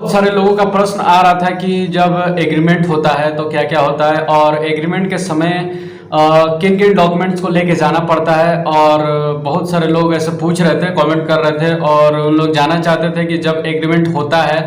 बहुत सारे लोगों का प्रश्न आ रहा था कि जब एग्रीमेंट होता है तो क्या क्या होता है और एग्रीमेंट के समय किन किन डॉक्यूमेंट्स को लेके जाना पड़ता है। और बहुत सारे लोग ऐसे पूछ रहे थे, कमेंट कर रहे थे और उन लोग जानना चाहते थे कि जब एग्रीमेंट होता है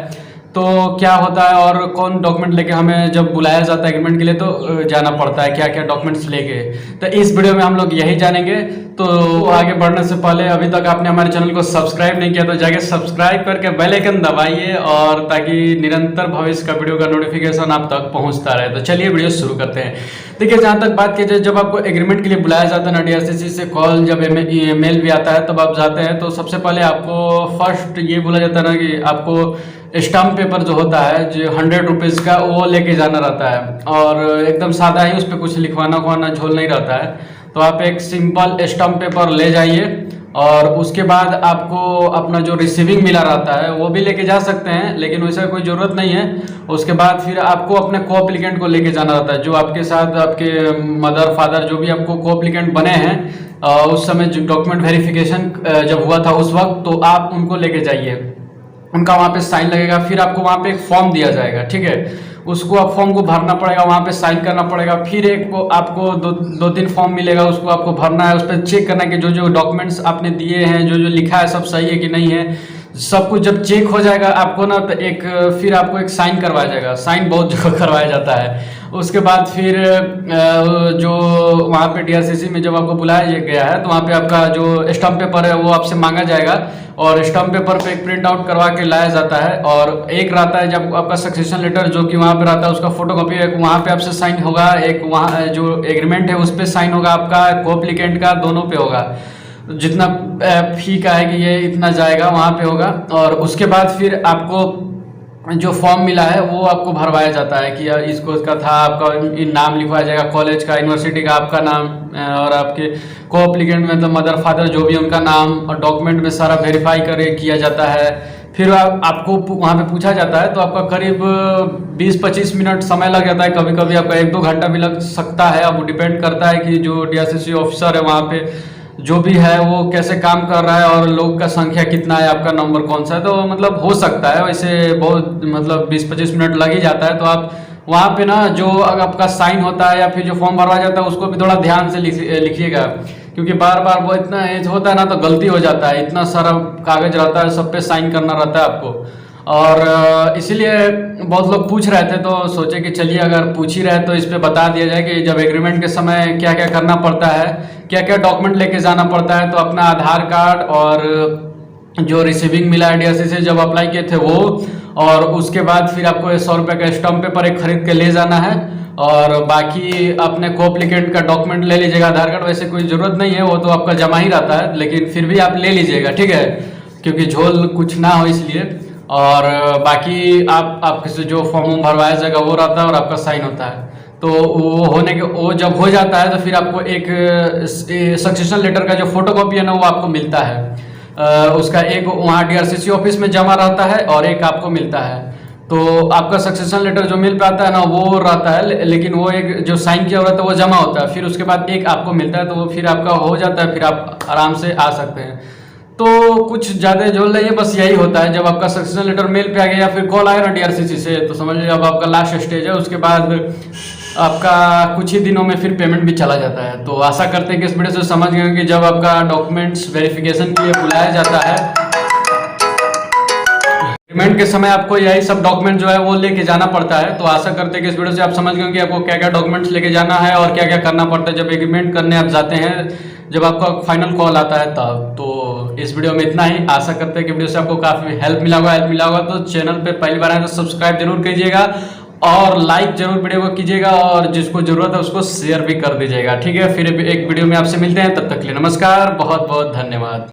तो क्या होता है और कौन डॉक्यूमेंट लेके हमें जब बुलाया जाता है एग्रीमेंट के लिए तो जाना पड़ता है, क्या क्या डॉक्यूमेंट्स लेके। तो इस वीडियो में हम लोग यही जानेंगे। तो आगे बढ़ने से पहले अभी तक आपने हमारे चैनल को सब्सक्राइब नहीं किया तो जाके सब्सक्राइब करके बेल आइकन दबाइए और ताकि निरंतर भविष्य का वीडियो का नोटिफिकेशन आप तक पहुंचता रहे। तो चलिए वीडियो शुरू करते हैं। देखिए, जहाँ तक बात की जाए, जब आपको एग्रीमेंट के लिए बुलाया जाता है ना, DRCC से कॉल जब मेल भी आता है तब आप जाते हैं तो सबसे पहले आपको फर्स्ट ये बोला जाता है ना कि आपको स्टाम्प पेपर जो होता है जो 100 रुपीज़ का वो लेके जाना रहता है और एकदम सादा ही, उस पर कुछ लिखवाना उखवाना झोल नहीं रहता है। तो आप एक सिंपल स्टाम्प पेपर ले जाइए और उसके बाद आपको अपना जो रिसीविंग मिला रहता है वो भी लेके जा सकते हैं, लेकिन वैसा कोई ज़रूरत नहीं है। उसके बाद फिर आपको अपने को एप्लीकेंट को लेके जाना रहता है, जो आपके साथ आपके मदर फादर जो भी आपको को एप्लीकेंट बने हैं उस समय जो डॉक्यूमेंट वेरिफिकेशन जब हुआ था उस वक्त, तो आप उनको लेके जाइए। उनका वहाँ पे साइन लगेगा, फिर आपको वहाँ पे एक फॉर्म दिया जाएगा, ठीक है। उसको आप फॉर्म को भरना पड़ेगा, वहाँ पे साइन करना पड़ेगा। फिर एक को आपको दो तीन फॉर्म मिलेगा, उसको आपको भरना है। उस पर चेक करना है कि जो जो डॉक्यूमेंट्स आपने दिए हैं, जो जो लिखा है सब सही है कि नहीं है। सब कुछ जब चेक हो जाएगा आपको ना, तो फिर आपको एक साइन करवाया जाएगा। साइन बहुत जगह करवाया जाता है। उसके बाद फिर जो वहाँ पे DRCC में जब आपको बुलाया गया है तो वहाँ पे आपका जो स्टाम्प पेपर है वो आपसे मांगा जाएगा और स्टाम्प पेपर पे एक प्रिंट आउट करवा के लाया जाता है। और एक रहता है जब आपका सक्सेशन लेटर जो कि वहाँ पे रहता है उसका फोटोकॉपी, एक वहाँ पे आपसे साइन होगा, एक वहाँ जो एग्रीमेंट है उस पर साइन होगा, आपका को एप्लीकेंट का दोनों पे होगा। जितना फी का है कि ये इतना जाएगा वहाँ पे होगा। और उसके बाद फिर आपको जो फॉर्म मिला है वो आपको भरवाया जाता है कि यार इसको इसका था, आपका नाम लिखवाया जाएगा, कॉलेज का, यूनिवर्सिटी का आपका नाम और आपके को एप्लीकेंट में मतलब मदर फादर जो भी उनका नाम, और डॉक्यूमेंट में सारा वेरीफाई किया जाता है। फिर आपको वहाँ पे पूछा जाता है तो आपका करीब 20-25 मिनट समय लग जाता है, कभी कभी आपका 1-2 घंटा भी लग सकता है। अब डिपेंड करता है कि जो DRCC ऑफिसर है वहाँ पे जो भी है वो कैसे काम कर रहा है और लोग का संख्या कितना है, आपका नंबर कौन सा है। तो मतलब हो सकता है वैसे बहुत मतलब 20-25 मिनट लग ही जाता है। तो आप वहाँ पे ना जो आपका साइन होता है या फिर जो फॉर्म भरवा जाता है उसको भी थोड़ा ध्यान से लिखिएगा, क्योंकि बार बार वो इतना एज होता है ना तो गलती हो जाता है। इतना सारा कागज रहता है, सब पे साइन करना रहता है आपको। और इसीलिए बहुत लोग पूछ रहे थे तो सोचे कि चलिए अगर पूछ ही रहे तो इस पे बता दिया जाए कि जब एग्रीमेंट के समय क्या क्या करना पड़ता है, क्या क्या डॉक्यूमेंट लेके जाना पड़ता है। तो अपना आधार कार्ड और जो रिसीविंग मिला है DRCC से जब अप्लाई किए थे वो, और उसके बाद फिर आपको 100 रुपये का स्टाम्प पेपर एक खरीद के ले जाना है। और बाकी अपने को एप्लीकेंट का डॉक्यूमेंट ले लीजिएगा। आधार कार्ड वैसे कोई ज़रूरत नहीं है, वो तो आपका जमा ही रहता है, लेकिन फिर भी आप ले लीजिएगा, ठीक है, क्योंकि झोल कुछ ना हो इसलिए। और बाकी आपके से जो फॉर्म भरवाया जाएगा वो रहता है और आपका साइन होता है। तो वो जब हो जाता है तो फिर आपको एक सक्सेशन लेटर का जो फोटोकॉपी है ना वो आपको मिलता है। उसका एक वहाँ DRCC ऑफिस में जमा रहता है और एक आपको मिलता है। तो आपका सक्सेशन लेटर जो मिल पाता है ना वो रहता है, लेकिन वो एक जो साइन किया रहता है वो जमा होता है। फिर उसके बाद एक आपको मिलता है, तो वो फिर आपका हो जाता है, फिर आप आराम से आ सकते हैं। तो कुछ ज़्यादा झोल नहीं है, बस यही होता है। जब आपका सक्सेशन लेटर मेल पे आ गया या फिर कॉल आया ना DRCC से तो समझ लीजिए अब आपका लास्ट स्टेज है। उसके बाद आपका कुछ ही दिनों में फिर पेमेंट भी चला जाता है। तो आशा करते हैं कि इस वीडियो से समझ गए कि जब आपका डॉक्यूमेंट्स वेरिफिकेशन के लिए बुलाया जाता है पेमेंट के समय आपको यही सब डॉक्यूमेंट जो है वो लेके जाना पड़ता है। तो आशा करते हैं कि इस वीडियो से आप समझ गए कि आपको क्या क्या डॉक्यूमेंट्स लेके जाना है और क्या क्या करना पड़ता है जब एग्रीमेंट करने आप जाते हैं, जब आपका फाइनल कॉल आता है तब। तो इस वीडियो में इतना ही। आशा करते हैं कि वीडियो से आपको काफ़ी हेल्प मिला होगा। तो चैनल पे पहली बार आए तो सब्सक्राइब जरूर कीजिएगा और लाइक जरूर वीडियो को कीजिएगा और जिसको जरूरत है उसको शेयर भी कर दीजिएगा, ठीक है। फिर एक वीडियो में आपसे मिलते हैं, तब तक के लिए नमस्कार, बहुत बहुत धन्यवाद।